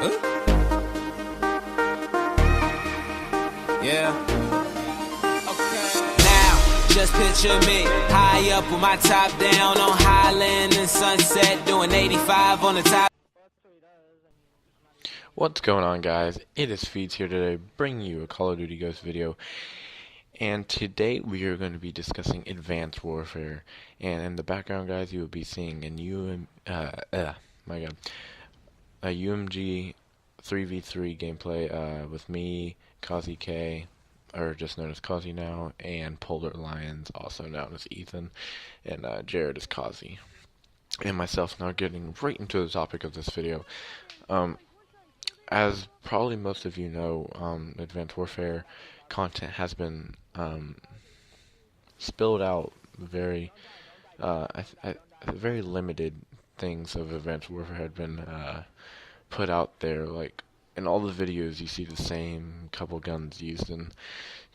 Yeah. Okay. Now, just picture me high up with my top down on Highland and Sunset, doing 85 on the top. What's going on, guys? It is Feeds here today, bringing you a Call of Duty Ghosts video. And today we are going to be discussing Advanced Warfare. And in the background, guys, you will be seeing a UMG 3v3 gameplay with me, Kazi K, or just known as Kazi now, and Polar Lions, also known as Ethan, and Jared is Kazi, and myself. Now getting right into the topic of this video. As probably most of you know, Advanced Warfare content has been spilled out very, very limited things of Advanced Warfare had been put out there. Like, in all the videos you see the same couple guns used, and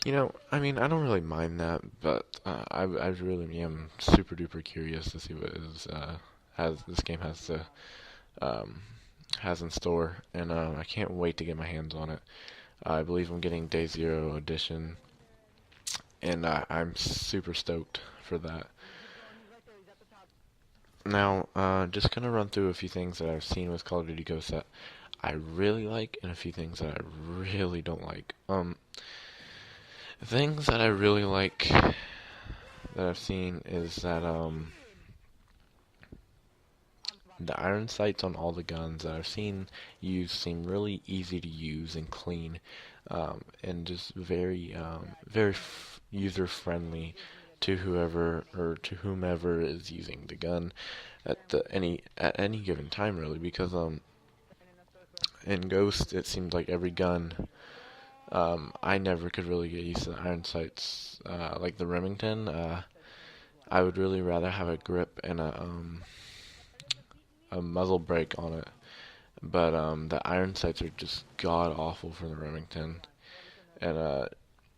you know, I mean, I don't really mind that, but I really am super duper curious to see what this game has in store, and I can't wait to get my hands on it. I believe I'm getting Day Zero Edition, and I'm super stoked for that. Now, just gonna run through a few things that I've seen with Call of Duty Ghosts that I really like, and a few things that I really don't like. Things that I really like that I've seen is that the iron sights on all the guns that I've seen used seem really easy to use and clean, and just very user friendly to whomever is using the gun at any given time, really, because in Ghost it seems like every gun, I never could really get used to the iron sights, like the Remington. I would really rather have a grip and a muzzle brake on it, but the iron sights are just god awful for the Remington, and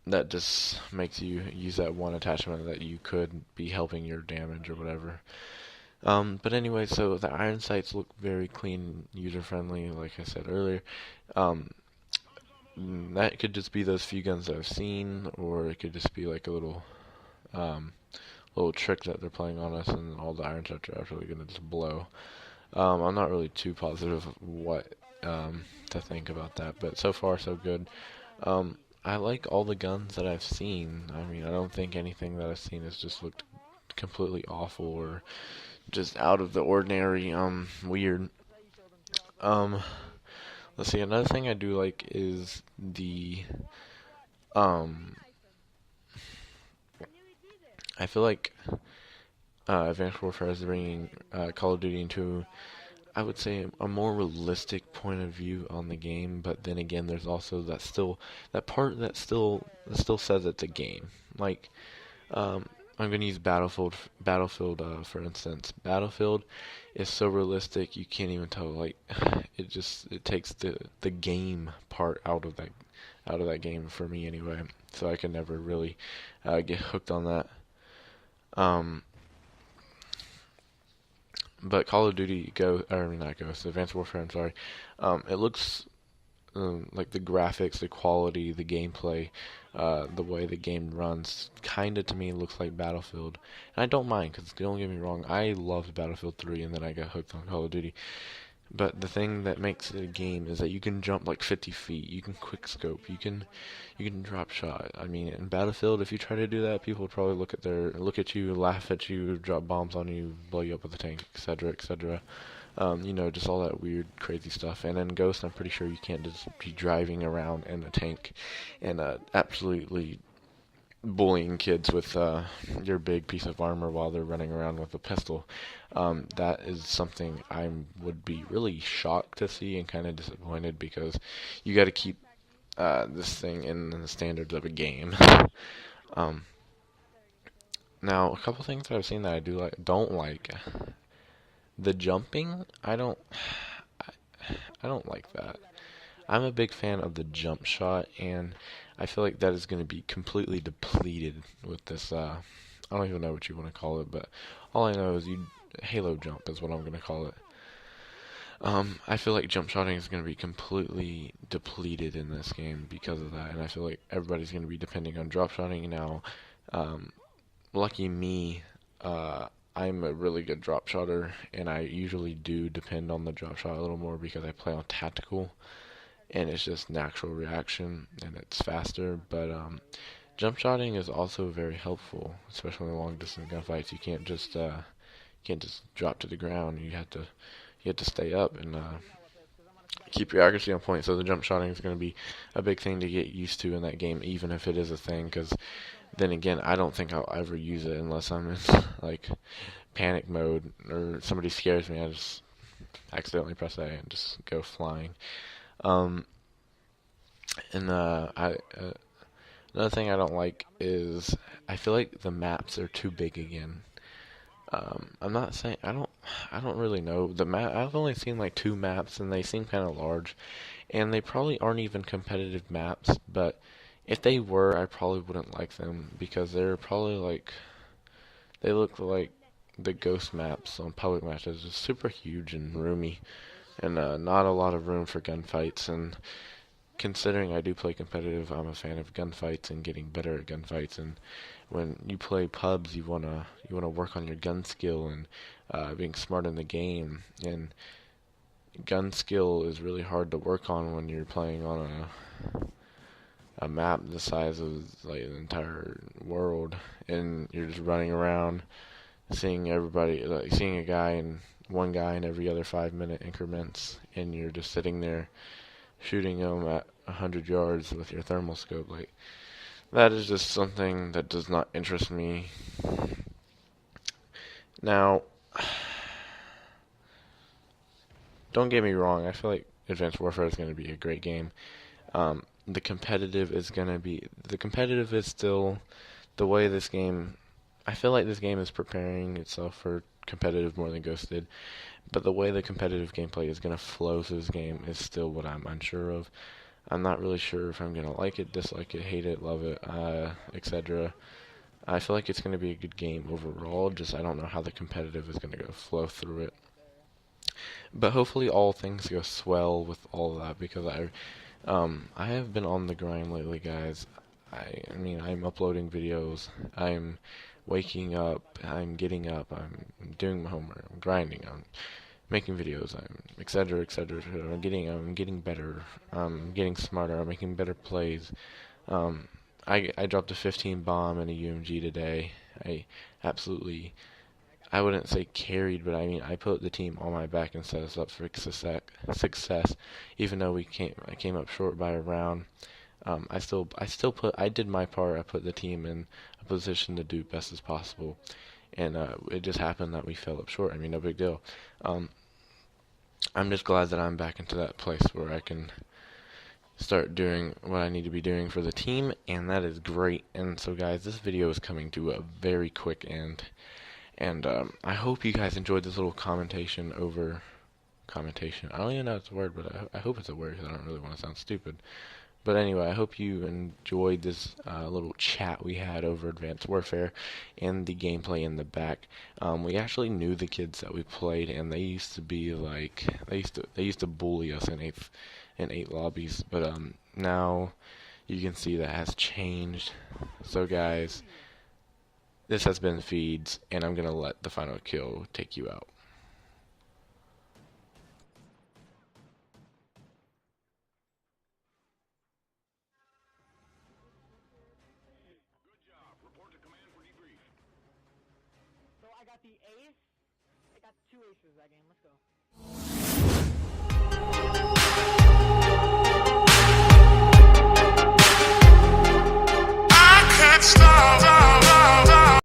that just makes you use that one attachment that you could be helping your damage or whatever. But anyway, so the iron sights look very clean, user friendly, like I said earlier. That could just be those few guns that I've seen, or it could just be like a little trick that they're playing on us, and all the iron sights are actually gonna just blow. I'm not really too positive what to think about that, but so far so good. I like all the guns that I've seen. I mean, I don't think anything that I've seen has just looked completely awful or just out of the ordinary, weird. Let's see, another thing I do like is the, I feel like Advanced Warfare is bringing Call of Duty into, I would say, a more realistic point of view on the game. But then again, there's also that part that still says it's a game. Like, I'm gonna use Battlefield for instance. Battlefield is so realistic you can't even tell. Like, it takes the game part out of that game for me anyway. So I can never really get hooked on that. But Call of Duty Advanced Warfare, I'm sorry. It looks like the graphics, the quality, the gameplay, the way the game runs, kinda to me looks like Battlefield. And I don't mind, because don't get me wrong, I loved Battlefield 3, and then I got hooked on Call of Duty. But the thing that makes it a game is that you can jump like 50 feet, you can quick scope, you can drop shot. I mean, in Battlefield, if you try to do that, people would probably look at you, laugh at you, drop bombs on you, blow you up with a tank, etc., etc. You know, just all that weird, crazy stuff. And in Ghost, I'm pretty sure you can't just be driving around in a tank and absolutely bullying kids with your big piece of armor while they're running around with a pistol. That is something I would be really shocked to see and kind of disappointed, because you got to keep this thing in the standards of a game. Now, a couple things that I've seen that I don't like. The jumping, I don't like that. I'm a big fan of the jump shot, and I feel like that is going to be completely depleted with this, I don't even know what you want to call it, but all I know is Halo jump is what I'm going to call it. I feel like jump shotting is going to be completely depleted in this game because of that, and I feel like everybody's going to be depending on drop shotting now. Um, Lucky me, I'm a really good drop shotter, and I usually do depend on the drop shot a little more because I play on tactical, and it's just natural reaction, and it's faster. But jump shotting is also very helpful, especially in long distance gunfights. You can't just drop to the ground. You have to stay up and keep your accuracy on point. So the jump shotting is going to be a big thing to get used to in that game, even if it is a thing. Because then again, I don't think I'll ever use it unless I'm in like panic mode or somebody scares me. I just accidentally press A and just go flying. Um, and another thing I don't like is I feel like the maps are too big again. I'm not saying I don't really know the map. I've only seen like 2 maps and they seem kind of large, and they probably aren't even competitive maps. But if they were, I probably wouldn't like them because they're probably like they look like the ghost maps on public matches, just super huge and roomy, and not a lot of room for gunfights. And considering I do play competitive, I'm a fan of gunfights and getting better at gunfights. And when you play pubs, you wanna work on your gun skill and being smart in the game. And gun skill is really hard to work on when you're playing on a map the size of like the entire world, and you're just running around, seeing everybody, like seeing one guy in every other 5-minute increments, and you're just sitting there shooting them at 100 yards with your thermal scope. Like, that is just something that does not interest me. Now, don't get me wrong, I feel like Advanced Warfare is going to be a great game. The competitive is still the way this game, I feel like this game is preparing itself for competitive more than Ghost did, but the way the competitive gameplay is going to flow through this game is still what I'm unsure of. I'm not really sure if I'm going to like it, dislike it, hate it, love it, etc. I feel like it's going to be a good game overall, just I don't know how the competitive is going to go flow through it. But hopefully all things go swell with all of that, because I have been on the grind lately, guys. I mean, I'm uploading videos, I'm waking up, I'm getting up, I'm doing my homework, I'm grinding, I'm making videos, I'm etc. etc. I'm getting better, I'm getting smarter, I'm making better plays. Um, I dropped a 15 bomb and a UMG today. I absolutely, I wouldn't say carried, but I mean I put the team on my back and set us up for success. Even though I came up short by a round. I did my part. I put the team in a position to do best as possible, and it just happened that we fell up short. I mean, no big deal. Um, I'm just glad that I'm back into that place where I can start doing what I need to be doing for the team, and that is great. And so, guys, this video is coming to a very quick end. And I hope you guys enjoyed this little commentation. I don't even know if it's a word, but I hope it's a word because I don't really want to sound stupid. But anyway, I hope you enjoyed this little chat we had over Advanced Warfare and the gameplay in the back. We actually knew the kids that we played, and they used to be like they used to bully us in eight lobbies. But now you can see that has changed. So guys, this has been Feeds, and I'm gonna let the final kill take you out. So I got the ace. I got 2 aces that game. Let's go.